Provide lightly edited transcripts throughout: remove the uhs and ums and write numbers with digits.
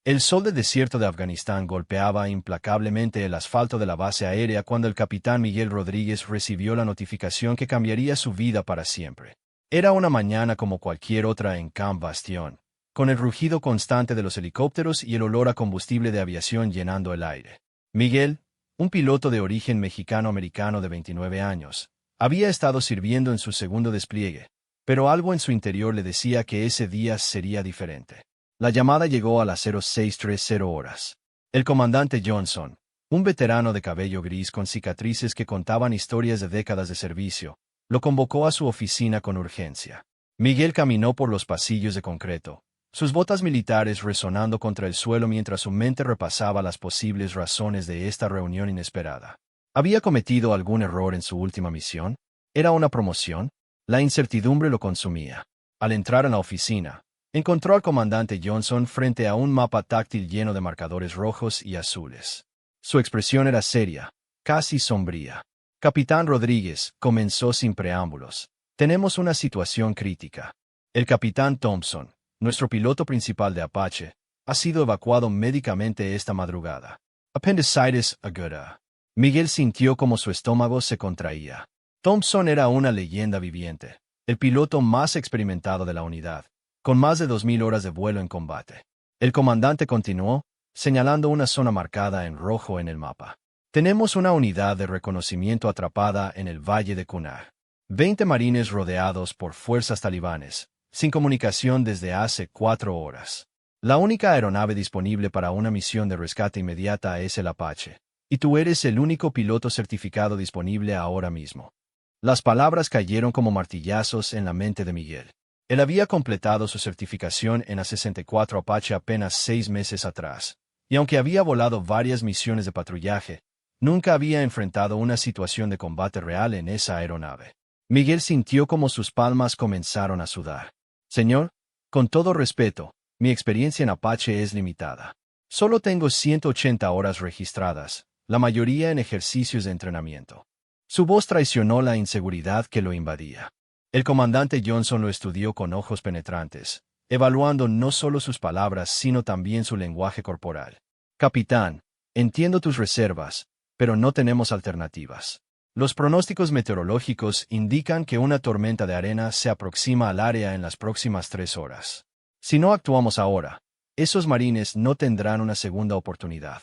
El sol del desierto de Afganistán golpeaba implacablemente el asfalto de la base aérea cuando el capitán Miguel Rodríguez recibió la notificación que cambiaría su vida para siempre. Era una mañana como cualquier otra en Camp Bastión, con el rugido constante de los helicópteros y el olor a combustible de aviación llenando el aire. Miguel, un piloto de origen mexicano-americano de 29 años, había estado sirviendo en su segundo despliegue, pero algo en su interior le decía que ese día sería diferente. La llamada llegó a las 06:30 horas. El comandante Johnson, un veterano de cabello gris con cicatrices que contaban historias de décadas de servicio, lo convocó a su oficina con urgencia. Miguel caminó por los pasillos de concreto, sus botas militares resonando contra el suelo mientras su mente repasaba las posibles razones de esta reunión inesperada. ¿Había cometido algún error en su última misión? ¿Era una promoción? La incertidumbre lo consumía. Al entrar en la oficina, encontró al comandante Johnson frente a un mapa táctil lleno de marcadores rojos y azules. Su expresión era seria, casi sombría. Capitán Rodríguez, comenzó sin preámbulos. Tenemos una situación crítica. El capitán Thompson, nuestro piloto principal de Apache, ha sido evacuado médicamente esta madrugada. Appendicitis aguda. Miguel sintió como su estómago se contraía. Thompson era una leyenda viviente, el piloto más experimentado de la unidad, con más de 2000 horas de vuelo en combate. El comandante continuó, señalando una zona marcada en rojo en el mapa. Tenemos una unidad de reconocimiento atrapada en el valle de Kunar. 20 marines rodeados por fuerzas talibanes, sin comunicación desde hace 4 horas. La única aeronave disponible para una misión de rescate inmediata es el Apache, y tú eres el único piloto certificado disponible ahora mismo. Las palabras cayeron como martillazos en la mente de Miguel. Él había completado su certificación en A-64 Apache apenas 6 meses atrás, y aunque había volado varias misiones de patrullaje, nunca había enfrentado una situación de combate real en esa aeronave. Miguel sintió como sus palmas comenzaron a sudar. Señor, con todo respeto, mi experiencia en Apache es limitada. Solo tengo 180 horas registradas, la mayoría en ejercicios de entrenamiento. Su voz traicionó la inseguridad que lo invadía. El comandante Johnson lo estudió con ojos penetrantes, evaluando no solo sus palabras sino también su lenguaje corporal. Capitán, entiendo tus reservas, pero no tenemos alternativas. Los pronósticos meteorológicos indican que una tormenta de arena se aproxima al área en las próximas 3 horas. Si no actuamos ahora, esos marines no tendrán una segunda oportunidad.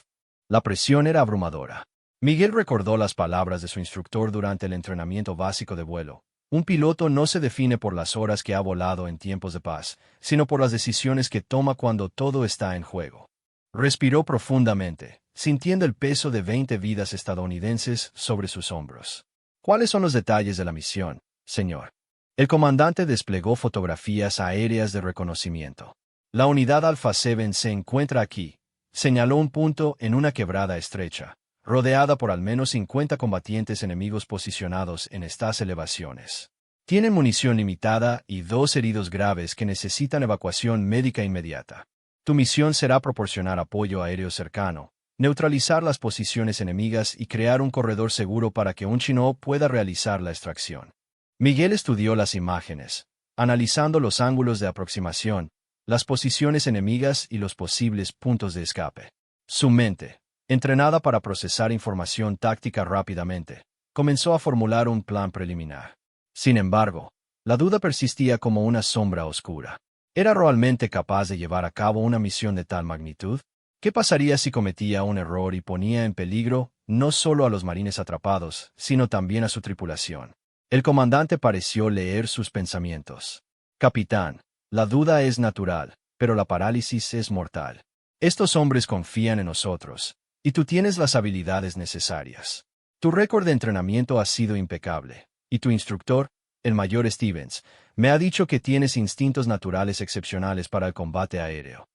La presión era abrumadora. Miguel recordó las palabras de su instructor durante el entrenamiento básico de vuelo. Un piloto no se define por las horas que ha volado en tiempos de paz, sino por las decisiones que toma cuando todo está en juego. Respiró profundamente, sintiendo el peso de 20 vidas estadounidenses sobre sus hombros. ¿Cuáles son los detalles de la misión, señor? El comandante desplegó fotografías aéreas de reconocimiento. La unidad Alpha 7 se encuentra aquí, señaló un punto en una quebrada estrecha, rodeada por al menos 50 combatientes enemigos posicionados en estas elevaciones. Tienen munición limitada y 2 heridos graves que necesitan evacuación médica inmediata. Tu misión será proporcionar apoyo aéreo cercano, neutralizar las posiciones enemigas y crear un corredor seguro para que un Chinook pueda realizar la extracción. Miguel estudió las imágenes, analizando los ángulos de aproximación, las posiciones enemigas y los posibles puntos de escape. Su mente, entrenada para procesar información táctica rápidamente, comenzó a formular un plan preliminar. Sin embargo, la duda persistía como una sombra oscura. ¿Era realmente capaz de llevar a cabo una misión de tal magnitud? ¿Qué pasaría si cometía un error y ponía en peligro no solo a los marines atrapados, sino también a su tripulación? El comandante pareció leer sus pensamientos. Capitán, la duda es natural, pero la parálisis es mortal. Estos hombres confían en nosotros, y tú tienes las habilidades necesarias. Tu récord de entrenamiento ha sido impecable, y tu instructor, el mayor Stevens, me ha dicho que tienes instintos naturales excepcionales para el combate aéreo.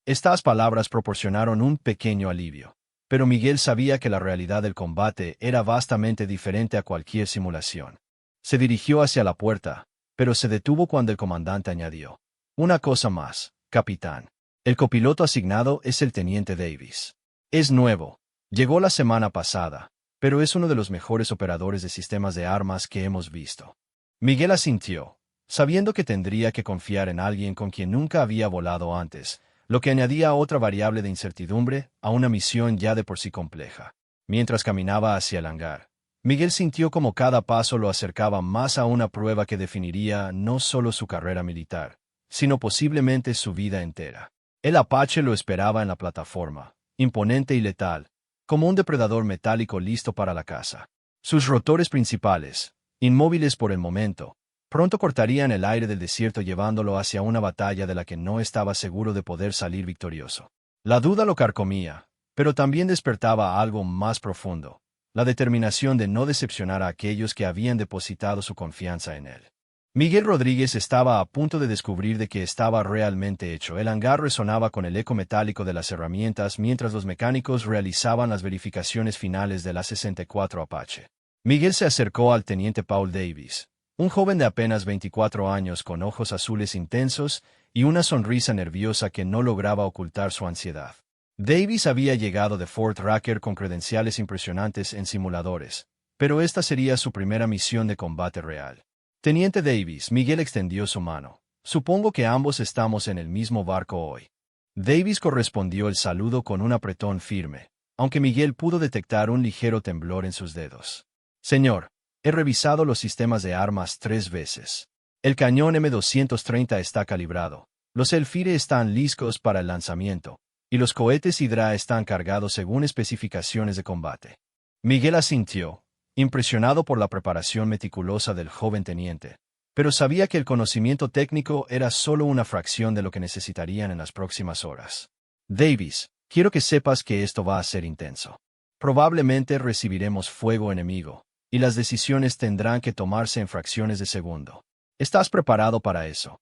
Estas palabras proporcionaron un pequeño alivio, pero Miguel sabía que la realidad del combate era vastamente diferente a cualquier simulación. Se dirigió hacia la puerta, pero se detuvo cuando el comandante añadió: una cosa más, capitán. El copiloto asignado es el teniente Davis. Es nuevo, llegó la semana pasada, pero es uno de los mejores operadores de sistemas de armas que hemos visto. Miguel asintió, sabiendo que tendría que confiar en alguien con quien nunca había volado antes, lo que añadía otra variable de incertidumbre a una misión ya de por sí compleja. Mientras caminaba hacia el hangar, Miguel sintió como cada paso lo acercaba más a una prueba que definiría no solo su carrera militar, sino posiblemente su vida entera. El Apache lo esperaba en la plataforma, imponente y letal, como un depredador metálico listo para la caza. Sus rotores principales, inmóviles por el momento, pronto cortarían el aire del desierto llevándolo hacia una batalla de la que no estaba seguro de poder salir victorioso. La duda lo carcomía, pero también despertaba algo más profundo, la determinación de no decepcionar a aquellos que habían depositado su confianza en él. Miguel Rodríguez estaba a punto de descubrir de qué estaba realmente hecho. El hangar resonaba con el eco metálico de las herramientas mientras los mecánicos realizaban las verificaciones finales del A-64 Apache. Miguel se acercó al teniente Paul Davis, un joven de apenas 24 años con ojos azules intensos y una sonrisa nerviosa que no lograba ocultar su ansiedad. Davis había llegado de Fort Rucker con credenciales impresionantes en simuladores, pero esta sería su primera misión de combate real. Teniente Davis, Miguel extendió su mano. Supongo que ambos estamos en el mismo barco hoy. Davis correspondió el saludo con un apretón firme, aunque Miguel pudo detectar un ligero temblor en sus dedos. Señor, he revisado los sistemas de armas 3 veces. El cañón M230 está calibrado, los Elfire están listos para el lanzamiento, y los cohetes Hydra están cargados según especificaciones de combate. Miguel asintió, impresionado por la preparación meticulosa del joven teniente, pero sabía que el conocimiento técnico era solo una fracción de lo que necesitarían en las próximas horas. Davis, quiero que sepas que esto va a ser intenso. Probablemente recibiremos fuego enemigo, y las decisiones tendrán que tomarse en fracciones de segundo. ¿Estás preparado para eso?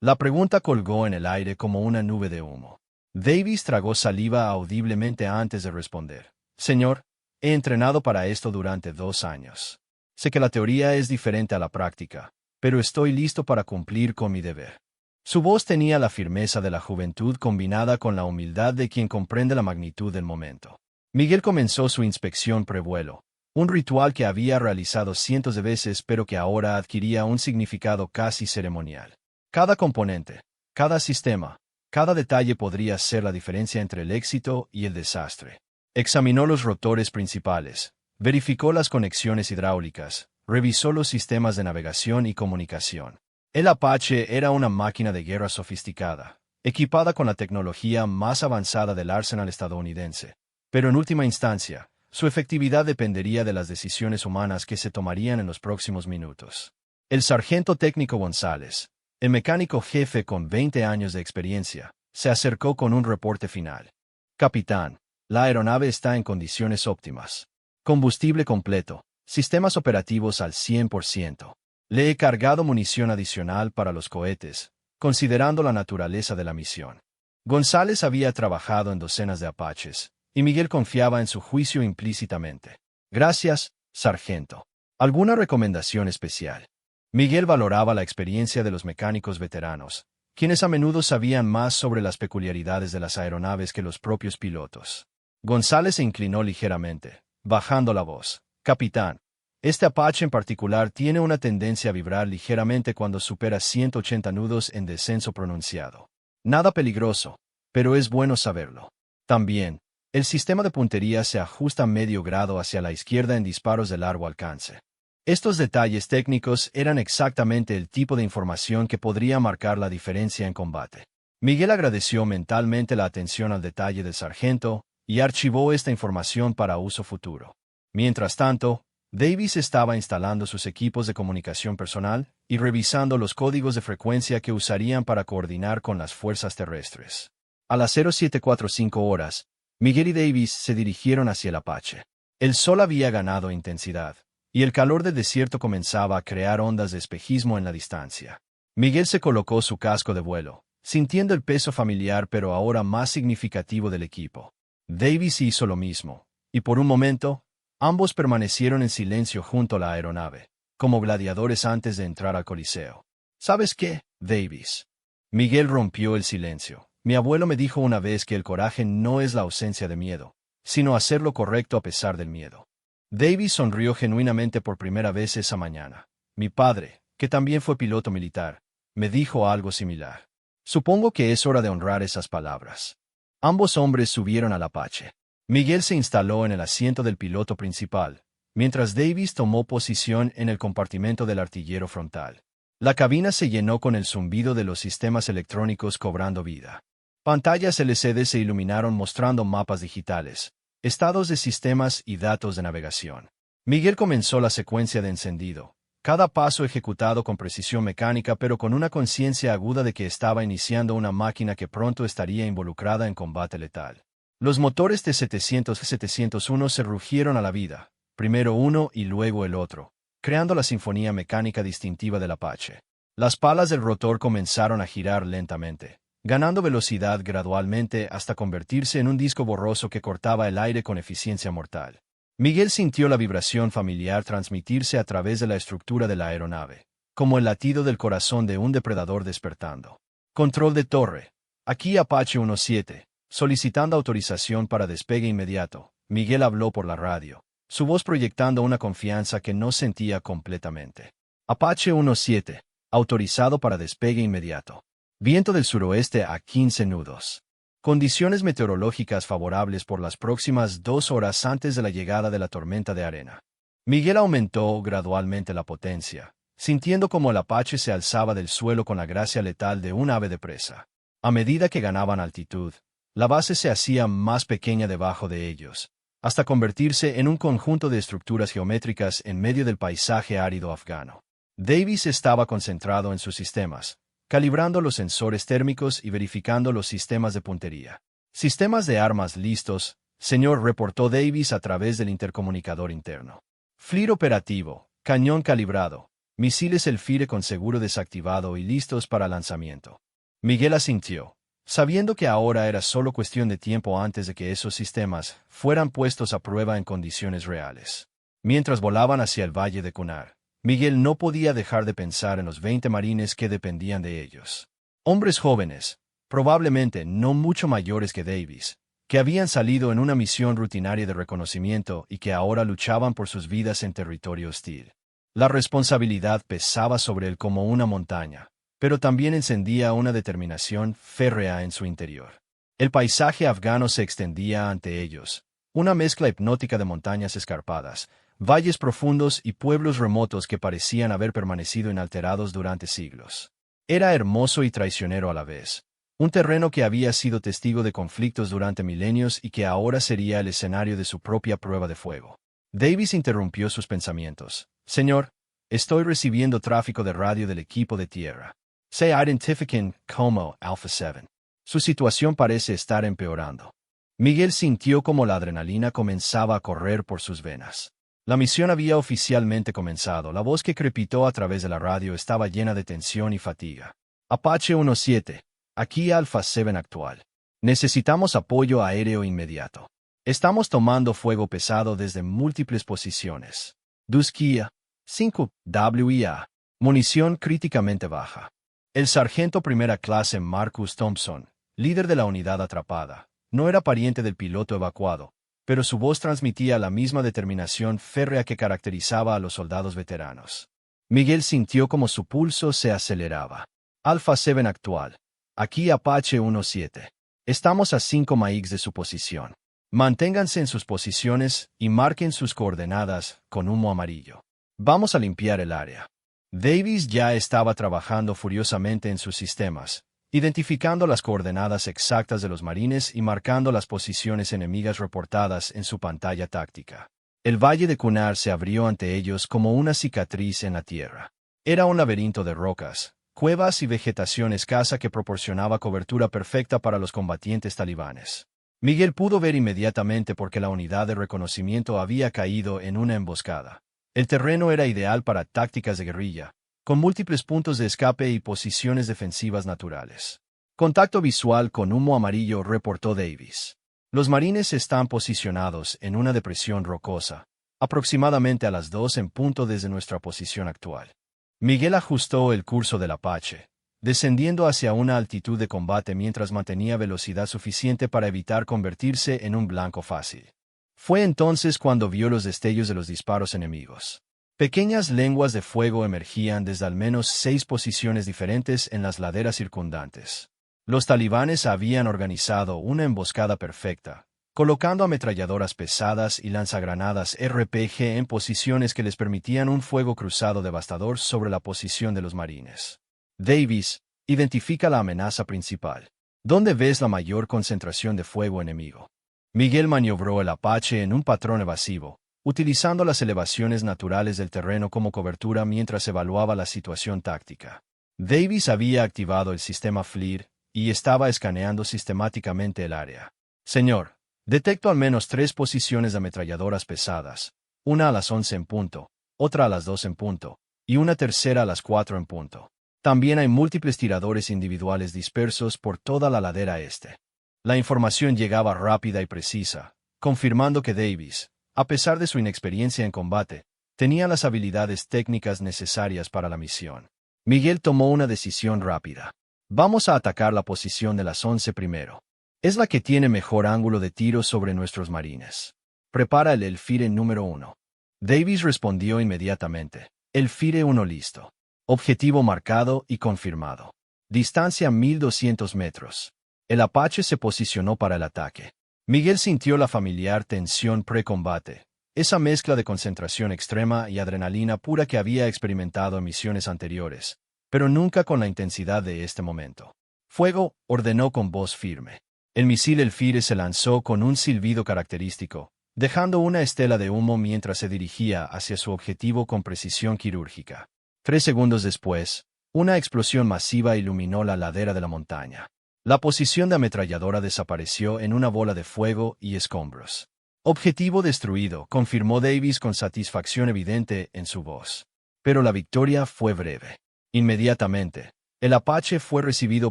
La pregunta colgó en el aire como una nube de humo. Davis tragó saliva audiblemente antes de responder. Señor, he entrenado para esto durante 2 años. Sé que la teoría es diferente a la práctica, pero estoy listo para cumplir con mi deber. Su voz tenía la firmeza de la juventud combinada con la humildad de quien comprende la magnitud del momento. Miguel comenzó su inspección prevuelo, un ritual que había realizado cientos de veces pero que ahora adquiría un significado casi ceremonial. Cada componente, cada sistema, cada detalle podría ser la diferencia entre el éxito y el desastre. Examinó los rotores principales, verificó las conexiones hidráulicas, revisó los sistemas de navegación y comunicación. El Apache era una máquina de guerra sofisticada, equipada con la tecnología más avanzada del arsenal estadounidense. Pero en última instancia, su efectividad dependería de las decisiones humanas que se tomarían en los próximos minutos. El sargento técnico González, el mecánico jefe con 20 años de experiencia, se acercó con un reporte final. Capitán, la aeronave está en condiciones óptimas. Combustible completo, sistemas operativos al 100%. Le he cargado munición adicional para los cohetes, considerando la naturaleza de la misión. González había trabajado en docenas de Apaches, y Miguel confiaba en su juicio implícitamente. Gracias, sargento. ¿Alguna recomendación especial? Miguel valoraba la experiencia de los mecánicos veteranos, quienes a menudo sabían más sobre las peculiaridades de las aeronaves que los propios pilotos. González se inclinó ligeramente, bajando la voz. Capitán, este Apache en particular tiene una tendencia a vibrar ligeramente cuando supera 180 nudos en descenso pronunciado. Nada peligroso, pero es bueno saberlo. También, el sistema de puntería se ajusta medio grado hacia la izquierda en disparos de largo alcance. Estos detalles técnicos eran exactamente el tipo de información que podría marcar la diferencia en combate. Miguel agradeció mentalmente la atención al detalle del sargento y archivó esta información para uso futuro. Mientras tanto, Davis estaba instalando sus equipos de comunicación personal y revisando los códigos de frecuencia que usarían para coordinar con las fuerzas terrestres. A las 0745 horas, Miguel y Davis se dirigieron hacia el Apache. El sol había ganado intensidad, y el calor del desierto comenzaba a crear ondas de espejismo en la distancia. Miguel se colocó su casco de vuelo, sintiendo el peso familiar pero ahora más significativo del equipo. Davis hizo lo mismo, y por un momento, ambos permanecieron en silencio junto a la aeronave, como gladiadores antes de entrar al Coliseo. ¿Sabes qué, Davis? Miguel rompió el silencio. Mi abuelo me dijo una vez que el coraje no es la ausencia de miedo, sino hacer lo correcto a pesar del miedo. Davis sonrió genuinamente por primera vez esa mañana. Mi padre, que también fue piloto militar, me dijo algo similar. Supongo que es hora de honrar esas palabras. Ambos hombres subieron al Apache. Miguel se instaló en el asiento del piloto principal, mientras Davis tomó posición en el compartimento del artillero frontal. La cabina se llenó con el zumbido de los sistemas electrónicos cobrando vida. Pantallas LCD se iluminaron mostrando mapas digitales, estados de sistemas y datos de navegación. Miguel comenzó la secuencia de encendido, cada paso ejecutado con precisión mecánica pero con una conciencia aguda de que estaba iniciando una máquina que pronto estaría involucrada en combate letal. Los motores T-700-701 se rugieron a la vida, primero uno y luego el otro, creando la sinfonía mecánica distintiva del Apache. Las palas del rotor comenzaron a girar lentamente, ganando velocidad gradualmente hasta convertirse en un disco borroso que cortaba el aire con eficiencia mortal. Miguel sintió la vibración familiar transmitirse a través de la estructura de la aeronave, como el latido del corazón de un depredador despertando. Control de torre. Aquí Apache 17, solicitando autorización para despegue inmediato. Miguel habló por la radio, su voz proyectando una confianza que no sentía completamente. Apache 17, autorizado para despegue inmediato. Viento del suroeste a 15 nudos. Condiciones meteorológicas favorables por las próximas 2 horas antes de la llegada de la tormenta de arena. Miguel aumentó gradualmente la potencia, sintiendo como el Apache se alzaba del suelo con la gracia letal de un ave de presa. A medida que ganaban altitud, la base se hacía más pequeña debajo de ellos, hasta convertirse en un conjunto de estructuras geométricas en medio del paisaje árido afgano. Davis estaba concentrado en sus sistemas, calibrando los sensores térmicos y verificando los sistemas de puntería. Sistemas de armas listos, señor, reportó Davis a través del intercomunicador interno. FLIR operativo, cañón calibrado, misiles Elfire con seguro desactivado y listos para lanzamiento. Miguel asintió, sabiendo que ahora era solo cuestión de tiempo antes de que esos sistemas fueran puestos a prueba en condiciones reales. Mientras volaban hacia el valle de Kunar, Miguel no podía dejar de pensar en los 20 marines que dependían de ellos. Hombres jóvenes, probablemente no mucho mayores que Davis, que habían salido en una misión rutinaria de reconocimiento y que ahora luchaban por sus vidas en territorio hostil. La responsabilidad pesaba sobre él como una montaña, pero también encendía una determinación férrea en su interior. El paisaje afgano se extendía ante ellos, una mezcla hipnótica de montañas escarpadas, valles profundos y pueblos remotos que parecían haber permanecido inalterados durante siglos. Era hermoso y traicionero a la vez, un terreno que había sido testigo de conflictos durante milenios y que ahora sería el escenario de su propia prueba de fuego. Davis interrumpió sus pensamientos. Señor, estoy recibiendo tráfico de radio del equipo de tierra. Se identifican como Alpha 7. Su situación parece estar empeorando. Miguel sintió como la adrenalina comenzaba a correr por sus venas. La misión había oficialmente comenzado. La voz que crepitó a través de la radio estaba llena de tensión y fatiga. Apache 17. Aquí Alpha 7 actual. Necesitamos apoyo aéreo inmediato. Estamos tomando fuego pesado desde múltiples posiciones. Duskia. 5. WIA. Munición críticamente baja. El sargento primera clase Marcus Thompson, líder de la unidad atrapada, no era pariente del piloto evacuado, pero su voz transmitía la misma determinación férrea que caracterizaba a los soldados veteranos. Miguel sintió como su pulso se aceleraba. Alpha 7 actual. Aquí Apache 17. Estamos a 5 miles de su posición. Manténganse en sus posiciones y marquen sus coordenadas con humo amarillo. Vamos a limpiar el área. Davis ya estaba trabajando furiosamente en sus sistemas, identificando las coordenadas exactas de los marines y marcando las posiciones enemigas reportadas en su pantalla táctica. El valle de Kunar se abrió ante ellos como una cicatriz en la tierra. Era un laberinto de rocas, cuevas y vegetación escasa que proporcionaba cobertura perfecta para los combatientes talibanes. Miguel pudo ver inmediatamente porque la unidad de reconocimiento había caído en una emboscada. El terreno era ideal para tácticas de guerrilla, con múltiples puntos de escape y posiciones defensivas naturales. Contacto visual con humo amarillo, reportó Davis. Los marines están posicionados en una depresión rocosa, aproximadamente a las 2 en punto desde nuestra posición actual. Miguel ajustó el curso del Apache, descendiendo hacia una altitud de combate mientras mantenía velocidad suficiente para evitar convertirse en un blanco fácil. Fue entonces cuando vio los destellos de los disparos enemigos. Pequeñas lenguas de fuego emergían desde al menos 6 posiciones diferentes en las laderas circundantes. Los talibanes habían organizado una emboscada perfecta, colocando ametralladoras pesadas y lanzagranadas RPG en posiciones que les permitían un fuego cruzado devastador sobre la posición de los marines. Davis, identifica la amenaza principal. ¿Dónde ves la mayor concentración de fuego enemigo? Miguel maniobró el Apache en un patrón evasivo, utilizando las elevaciones naturales del terreno como cobertura mientras evaluaba la situación táctica. Davis había activado el sistema FLIR y estaba escaneando sistemáticamente el área. Señor, detecto al menos 3 posiciones de ametralladoras pesadas, una a las 11 en punto, otra a las 2 en punto, y una tercera a las 4 en punto. También hay múltiples tiradores individuales dispersos por toda la ladera este. La información llegaba rápida y precisa, confirmando que Davis, a pesar de su inexperiencia en combate, tenía las habilidades técnicas necesarias para la misión. Miguel tomó una decisión rápida. Vamos a atacar la posición de las 11 primero. Es la que tiene mejor ángulo de tiro sobre nuestros marines. Prepara el Elfire número 1. Davis respondió inmediatamente. Elfire 1 listo. Objetivo marcado y confirmado. Distancia 1200 metros. El Apache se posicionó para el ataque. Miguel sintió la familiar tensión pre-combate, esa mezcla de concentración extrema y adrenalina pura que había experimentado en misiones anteriores, pero nunca con la intensidad de este momento. Fuego, ordenó con voz firme. El misil Elfire se lanzó con un silbido característico, dejando una estela de humo mientras se dirigía hacia su objetivo con precisión quirúrgica. 3 segundos después, una explosión masiva iluminó la ladera de la montaña. La posición de ametralladora desapareció en una bola de fuego y escombros. Objetivo destruido, confirmó Davis con satisfacción evidente en su voz. Pero la victoria fue breve. Inmediatamente, el Apache fue recibido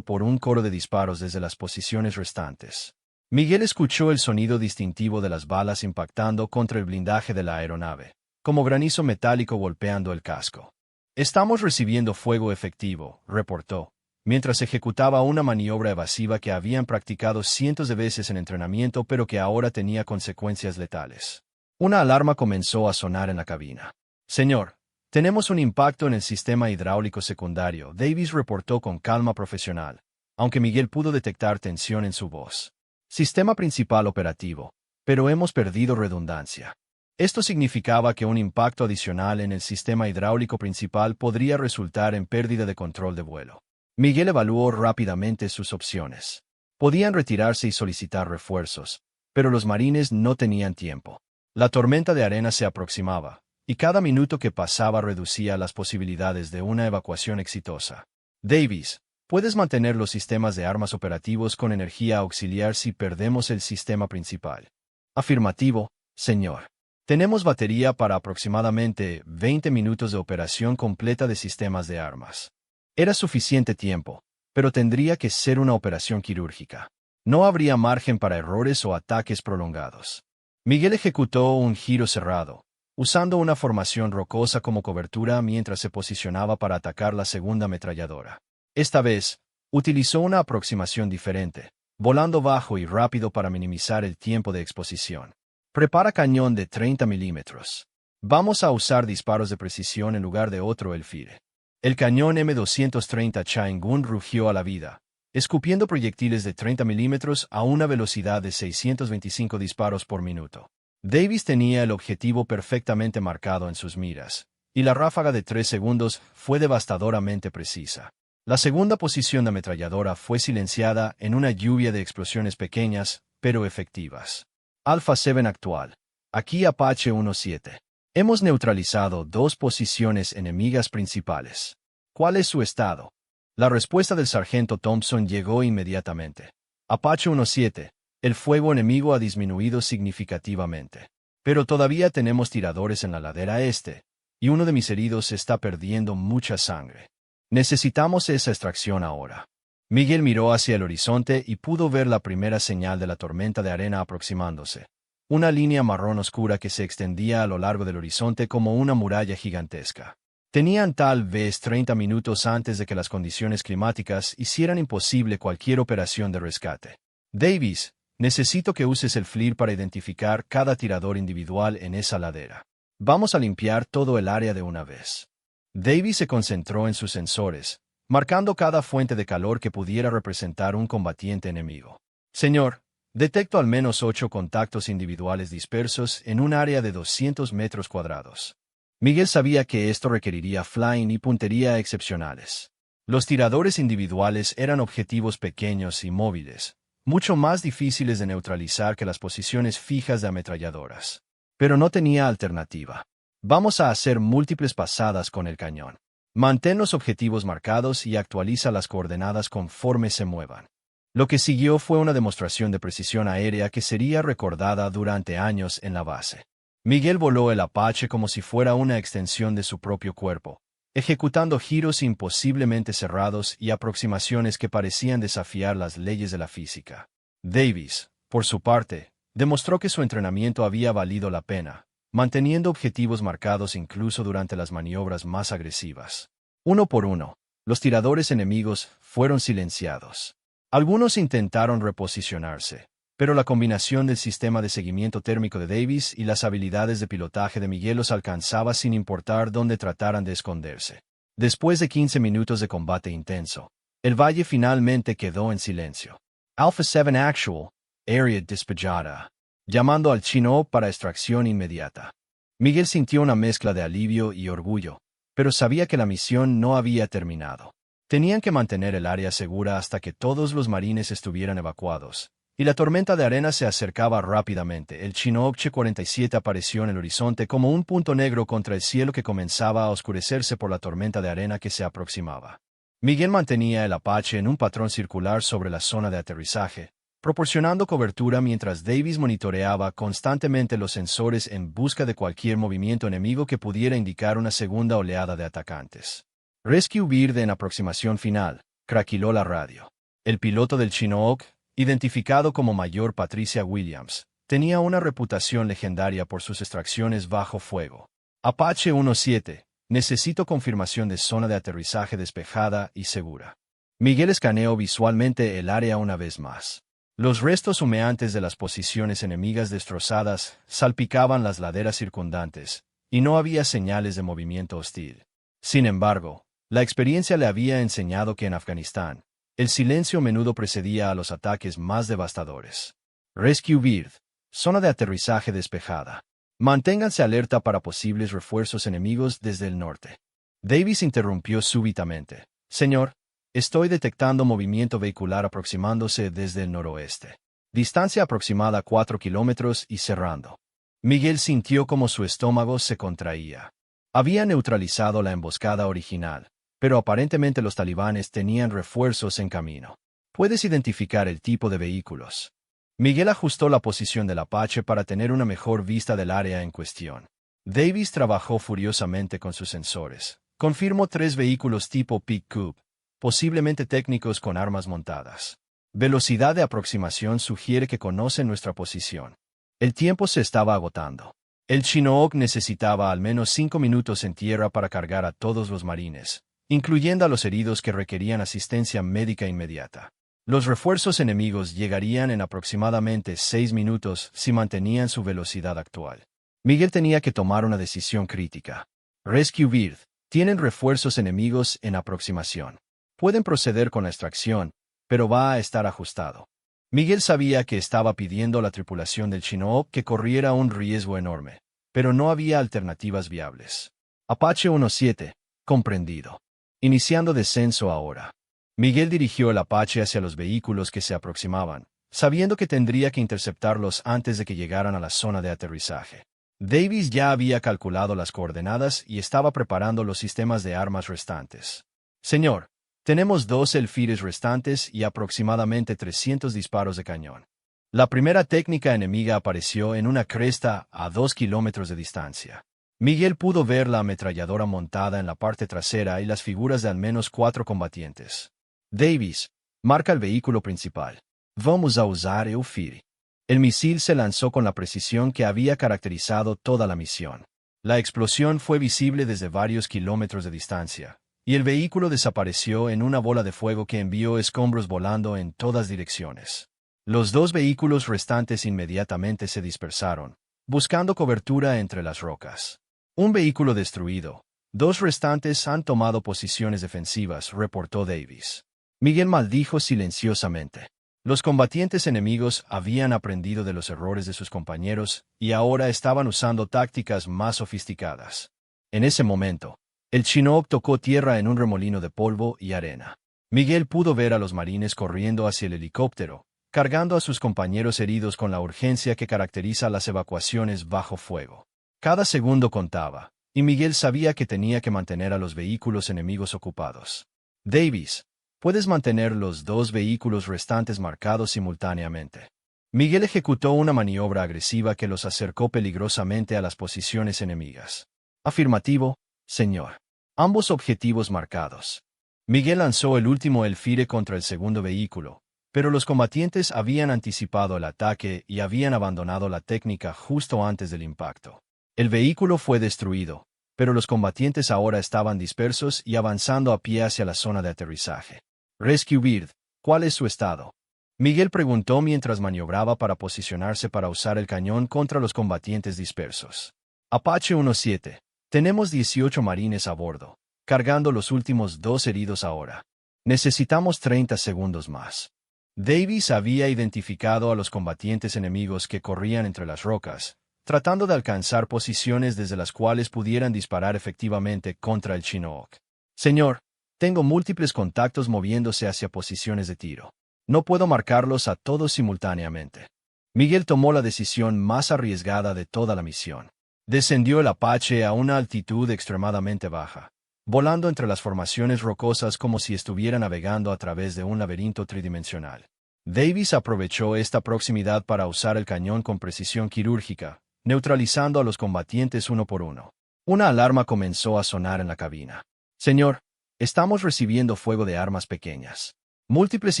por un coro de disparos desde las posiciones restantes. Miguel escuchó el sonido distintivo de las balas impactando contra el blindaje de la aeronave, como granizo metálico golpeando el casco. Estamos recibiendo fuego efectivo, reportó, mientras ejecutaba una maniobra evasiva que habían practicado cientos de veces en entrenamiento pero que ahora tenía consecuencias letales. Una alarma comenzó a sonar en la cabina. Señor, tenemos un impacto en el sistema hidráulico secundario, Davis reportó con calma profesional, aunque Miguel pudo detectar tensión en su voz. Sistema principal operativo, pero hemos perdido redundancia. Esto significaba que un impacto adicional en el sistema hidráulico principal podría resultar en pérdida de control de vuelo. Miguel evaluó rápidamente sus opciones. Podían retirarse y solicitar refuerzos, pero los marines no tenían tiempo. La tormenta de arena se aproximaba, y cada minuto que pasaba reducía las posibilidades de una evacuación exitosa. Davis, ¿puedes mantener los sistemas de armas operativos con energía auxiliar si perdemos el sistema principal? Afirmativo, señor. Tenemos batería para aproximadamente 20 minutos de operación completa de sistemas de armas. Era suficiente tiempo, pero tendría que ser una operación quirúrgica. No habría margen para errores o ataques prolongados. Miguel ejecutó un giro cerrado, usando una formación rocosa como cobertura mientras se posicionaba para atacar la segunda ametralladora. Esta vez, utilizó una aproximación diferente, volando bajo y rápido para minimizar el tiempo de exposición. Prepara cañón de 30 milímetros. Vamos a usar disparos de precisión en lugar de otro Elfire. El cañón M230 Chang'un rugió a la vida, escupiendo proyectiles de 30 milímetros a una velocidad de 625 disparos por minuto. Davis tenía el objetivo perfectamente marcado en sus miras, y la ráfaga de 3 segundos fue devastadoramente precisa. La segunda posición de ametralladora fue silenciada en una lluvia de explosiones pequeñas, pero efectivas. Alpha 7 actual. Aquí Apache 1-7. Hemos neutralizado 2 posiciones enemigas principales. ¿Cuál es su estado? La respuesta del sargento Thompson llegó inmediatamente. Apache 1-7. El fuego enemigo ha disminuido significativamente. Pero todavía tenemos tiradores en la ladera este, y uno de mis heridos está perdiendo mucha sangre. Necesitamos esa extracción ahora. Miguel miró hacia el horizonte y pudo ver la primera señal de la tormenta de arena aproximándose. Una línea marrón oscura que se extendía a lo largo del horizonte como una muralla gigantesca. Tenían tal vez 30 minutos antes de que las condiciones climáticas hicieran imposible cualquier operación de rescate. Davis, necesito que uses el FLIR para identificar cada tirador individual en esa ladera. Vamos a limpiar todo el área de una vez. Davis se concentró en sus sensores, marcando cada fuente de calor que pudiera representar un combatiente enemigo. Señor, detecto al menos 8 contactos individuales dispersos en un área de 200 metros cuadrados. Miguel sabía que esto requeriría flying y puntería excepcionales. Los tiradores individuales eran objetivos pequeños y móviles, mucho más difíciles de neutralizar que las posiciones fijas de ametralladoras. Pero no tenía alternativa. Vamos a hacer múltiples pasadas con el cañón. Mantén los objetivos marcados y actualiza las coordenadas conforme se muevan. Lo que siguió fue una demostración de precisión aérea que sería recordada durante años en la base. Miguel voló el Apache como si fuera una extensión de su propio cuerpo, ejecutando giros imposiblemente cerrados y aproximaciones que parecían desafiar las leyes de la física. Davis, por su parte, demostró que su entrenamiento había valido la pena, manteniendo objetivos marcados incluso durante las maniobras más agresivas. Uno por uno, los tiradores enemigos fueron silenciados. Algunos intentaron reposicionarse, pero la combinación del sistema de seguimiento térmico de Davis y las habilidades de pilotaje de Miguel los alcanzaba sin importar dónde trataran de esconderse. Después de 15 minutos de combate intenso, el valle finalmente quedó en silencio. Alpha 7 Actual, Area despejada, llamando al Chinook para extracción inmediata. Miguel sintió una mezcla de alivio y orgullo, pero sabía que la misión no había terminado. Tenían que mantener el área segura hasta que todos los marines estuvieran evacuados, y la tormenta de arena se acercaba rápidamente. El Chinook Ch-47 apareció en el horizonte como un punto negro contra el cielo que comenzaba a oscurecerse por la tormenta de arena que se aproximaba. Miguel mantenía el Apache en un patrón circular sobre la zona de aterrizaje, proporcionando cobertura mientras Davis monitoreaba constantemente los sensores en busca de cualquier movimiento enemigo que pudiera indicar una segunda oleada de atacantes. Rescue Bird en aproximación final, craquiló la radio. El piloto del Chinook, identificado como Mayor Patricia Williams, tenía una reputación legendaria por sus extracciones bajo fuego. Apache 17, necesito confirmación de zona de aterrizaje despejada y segura. Miguel escaneó visualmente el área una vez más. Los restos humeantes de las posiciones enemigas destrozadas salpicaban las laderas circundantes, y no había señales de movimiento hostil. Sin embargo, la experiencia le había enseñado que en Afganistán, el silencio a menudo precedía a los ataques más devastadores. Rescue Bird, zona de aterrizaje despejada. Manténganse alerta para posibles refuerzos enemigos desde el norte. Davis interrumpió súbitamente. Señor, estoy detectando movimiento vehicular aproximándose desde el noroeste. Distancia aproximada 4 kilómetros y cerrando. Miguel sintió como su estómago se contraía. Había neutralizado la emboscada original, pero aparentemente los talibanes tenían refuerzos en camino. ¿Puedes identificar el tipo de vehículos? Miguel ajustó la posición del Apache para tener una mejor vista del área en cuestión. Davis trabajó furiosamente con sus sensores. Confirmó 3 vehículos tipo Pick-up, posiblemente técnicos con armas montadas. Velocidad de aproximación sugiere que conocen nuestra posición. El tiempo se estaba agotando. El Chinook necesitaba al menos 5 minutos en tierra para cargar a todos los marines, incluyendo a los heridos que requerían asistencia médica inmediata. Los refuerzos enemigos llegarían en aproximadamente 6 minutos si mantenían su velocidad actual. Miguel tenía que tomar una decisión crítica. Rescue Bird, tienen refuerzos enemigos en aproximación. Pueden proceder con la extracción, pero va a estar ajustado. Miguel sabía que estaba pidiendo a la tripulación del Chinook que corriera un riesgo enorme, pero no había alternativas viables. Apache 17, comprendido. Iniciando descenso ahora. Miguel dirigió el Apache hacia los vehículos que se aproximaban, sabiendo que tendría que interceptarlos antes de que llegaran a la zona de aterrizaje. Davis ya había calculado las coordenadas y estaba preparando los sistemas de armas restantes. Señor, tenemos 2 Elfires restantes y aproximadamente 300 disparos de cañón. La primera técnica enemiga apareció en una cresta a 2 kilómetros de distancia. Miguel pudo ver la ametralladora montada en la parte trasera y las figuras de al menos 4 combatientes. Davis, marca el vehículo principal. Vamos a usar Elfire. El misil se lanzó con la precisión que había caracterizado toda la misión. La explosión fue visible desde varios kilómetros de distancia, y el vehículo desapareció en una bola de fuego que envió escombros volando en todas direcciones. Los 2 vehículos restantes inmediatamente se dispersaron, buscando cobertura entre las rocas. Un vehículo destruido, Dos restantes han tomado posiciones defensivas, reportó Davis. Miguel maldijo silenciosamente. Los combatientes enemigos habían aprendido de los errores de sus compañeros y ahora estaban usando tácticas más sofisticadas. En ese momento, el Chinook tocó tierra en un remolino de polvo y arena. Miguel pudo ver a los marines corriendo hacia el helicóptero, cargando a sus compañeros heridos con la urgencia que caracteriza las evacuaciones bajo fuego. Cada segundo contaba, y Miguel sabía que tenía que mantener a los vehículos enemigos ocupados. Davis, puedes mantener los dos vehículos restantes marcados simultáneamente. Miguel ejecutó una maniobra agresiva que los acercó peligrosamente a las posiciones enemigas. Afirmativo, señor. Ambos objetivos marcados. Miguel lanzó el último elfire contra el segundo vehículo, pero los combatientes habían anticipado el ataque y habían abandonado la técnica justo antes del impacto. El vehículo fue destruido, pero los combatientes ahora estaban dispersos y avanzando a pie hacia la zona de aterrizaje. Rescue Bird, ¿cuál es su estado? Miguel preguntó mientras maniobraba para posicionarse para usar el cañón contra los combatientes dispersos. Apache 1-7. Tenemos 18 marines a bordo, cargando los últimos 2 heridos ahora. Necesitamos 30 segundos más. Davis había identificado a los combatientes enemigos que corrían entre las rocas, tratando de alcanzar posiciones desde las cuales pudieran disparar efectivamente contra el Chinook. Señor, tengo múltiples contactos moviéndose hacia posiciones de tiro. No puedo marcarlos a todos simultáneamente. Miguel tomó la decisión más arriesgada de toda la misión. Descendió el Apache a una altitud extremadamente baja, volando entre las formaciones rocosas como si estuviera navegando a través de un laberinto tridimensional. Davis aprovechó esta proximidad para usar el cañón con precisión quirúrgica, neutralizando a los combatientes uno por uno. Una alarma comenzó a sonar en la cabina. Señor, estamos recibiendo fuego de armas pequeñas. Múltiples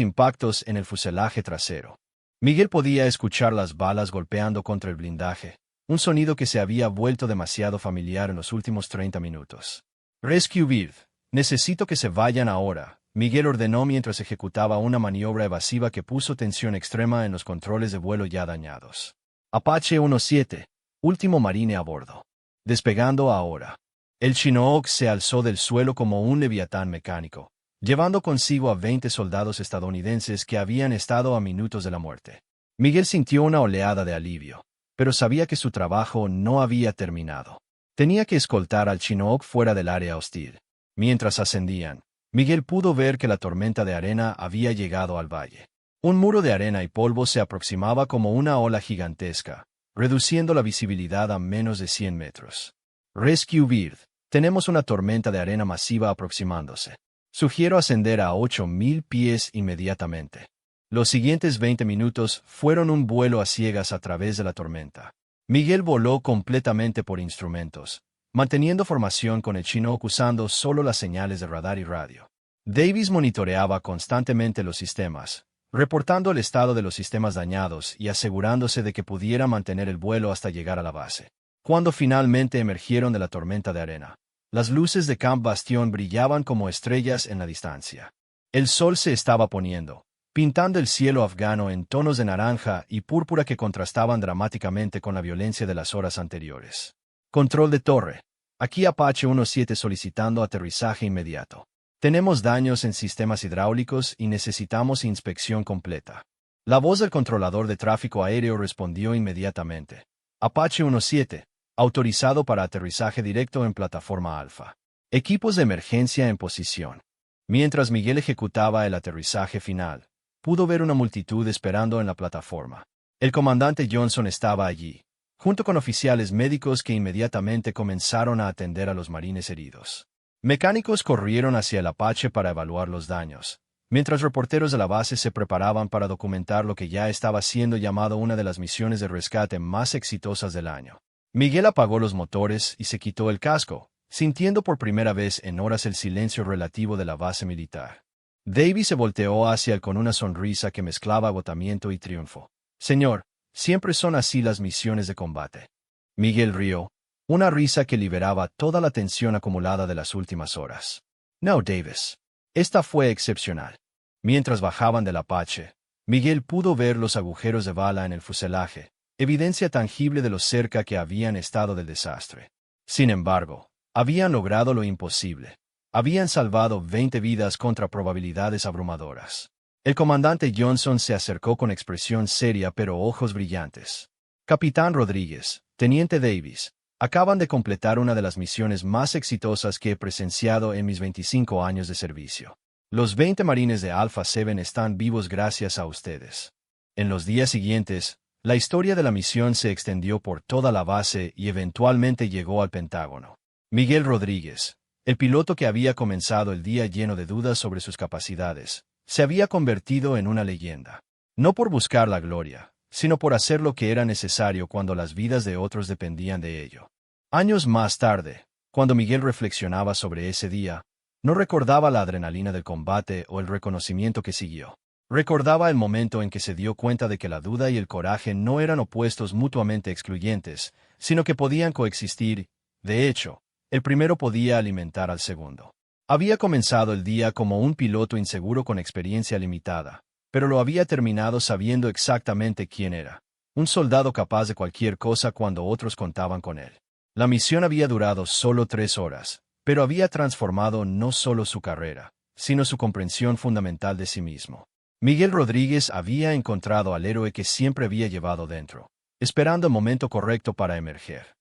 impactos en el fuselaje trasero. Miguel podía escuchar las balas golpeando contra el blindaje, un sonido que se había vuelto demasiado familiar en los últimos 30 minutos. Rescue Bird, necesito que se vayan ahora, Miguel ordenó mientras ejecutaba una maniobra evasiva que puso tensión extrema en los controles de vuelo ya dañados. Apache 1-7, último marine a bordo. Despegando ahora. El Chinook se alzó del suelo como un leviatán mecánico, llevando consigo a 20 soldados estadounidenses que habían estado a minutos de la muerte. Miguel sintió una oleada de alivio, pero sabía que su trabajo no había terminado. Tenía que escoltar al Chinook fuera del área hostil. Mientras ascendían, Miguel pudo ver que la tormenta de arena había llegado al valle. Un muro de arena y polvo se aproximaba como una ola gigantesca, reduciendo la visibilidad a menos de 100 metros. Rescue Bird, tenemos una tormenta de arena masiva aproximándose. Sugiero ascender a 8.000 pies inmediatamente. Los siguientes 20 minutos fueron un vuelo a ciegas a través de la tormenta. Miguel voló completamente por instrumentos, manteniendo formación con el Chinook usando solo las señales de radar y radio. Davis monitoreaba constantemente los sistemas, reportando el estado de los sistemas dañados y asegurándose de que pudiera mantener el vuelo hasta llegar a la base. Cuando finalmente emergieron de la tormenta de arena, las luces de Camp Bastion brillaban como estrellas en la distancia. El sol se estaba poniendo, pintando el cielo afgano en tonos de naranja y púrpura que contrastaban dramáticamente con la violencia de las horas anteriores. Control de torre. Aquí Apache 1-7 solicitando aterrizaje inmediato. Tenemos daños en sistemas hidráulicos y necesitamos inspección completa. La voz del controlador de tráfico aéreo respondió inmediatamente. Apache 1-7, autorizado para aterrizaje directo en plataforma Alfa. Equipos de emergencia en posición. Mientras Miguel ejecutaba el aterrizaje final, pudo ver una multitud esperando en la plataforma. El comandante Johnson estaba allí, junto con oficiales médicos que inmediatamente comenzaron a atender a los marines heridos. Mecánicos corrieron hacia el Apache para evaluar los daños, mientras reporteros de la base se preparaban para documentar lo que ya estaba siendo llamado una de las misiones de rescate más exitosas del año. Miguel apagó los motores y se quitó el casco, sintiendo por primera vez en horas el silencio relativo de la base militar. Davis se volteó hacia él con una sonrisa que mezclaba agotamiento y triunfo. Señor, siempre son así las misiones de combate. Miguel rió, una risa que liberaba toda la tensión acumulada de las últimas horas. No, Davis. Esta fue excepcional. Mientras bajaban del Apache, Miguel pudo ver los agujeros de bala en el fuselaje, evidencia tangible de lo cerca que habían estado del desastre. Sin embargo, Habían logrado lo imposible. Habían salvado 20 vidas contra probabilidades abrumadoras. El comandante Johnson se acercó con expresión seria pero ojos brillantes. Capitán Rodríguez, Teniente Davis, acaban de completar una de las misiones más exitosas que he presenciado en mis 25 años de servicio. Los 20 marines de Alpha 7 están vivos gracias a ustedes. En los días siguientes, la historia de la misión se extendió por toda la base y eventualmente llegó al Pentágono. Miguel Rodríguez, el piloto que había comenzado el día lleno de dudas sobre sus capacidades, se había convertido en una leyenda. No por buscar la gloria, sino por hacer lo que era necesario cuando las vidas de otros dependían de ello. Años más tarde, cuando Miguel reflexionaba sobre ese día, no recordaba la adrenalina del combate o el reconocimiento que siguió. Recordaba el momento en que se dio cuenta de que la duda y el coraje no eran opuestos mutuamente excluyentes, sino que podían coexistir. De hecho, el primero podía alimentar al segundo. Había comenzado el día como un piloto inseguro con experiencia limitada, pero lo había terminado sabiendo exactamente quién era. Un soldado capaz de cualquier cosa cuando otros contaban con él. La misión había durado solo 3 horas, pero había transformado no solo su carrera, sino su comprensión fundamental de sí mismo. Miguel Rodríguez había encontrado al héroe que siempre había llevado dentro, esperando el momento correcto para emerger.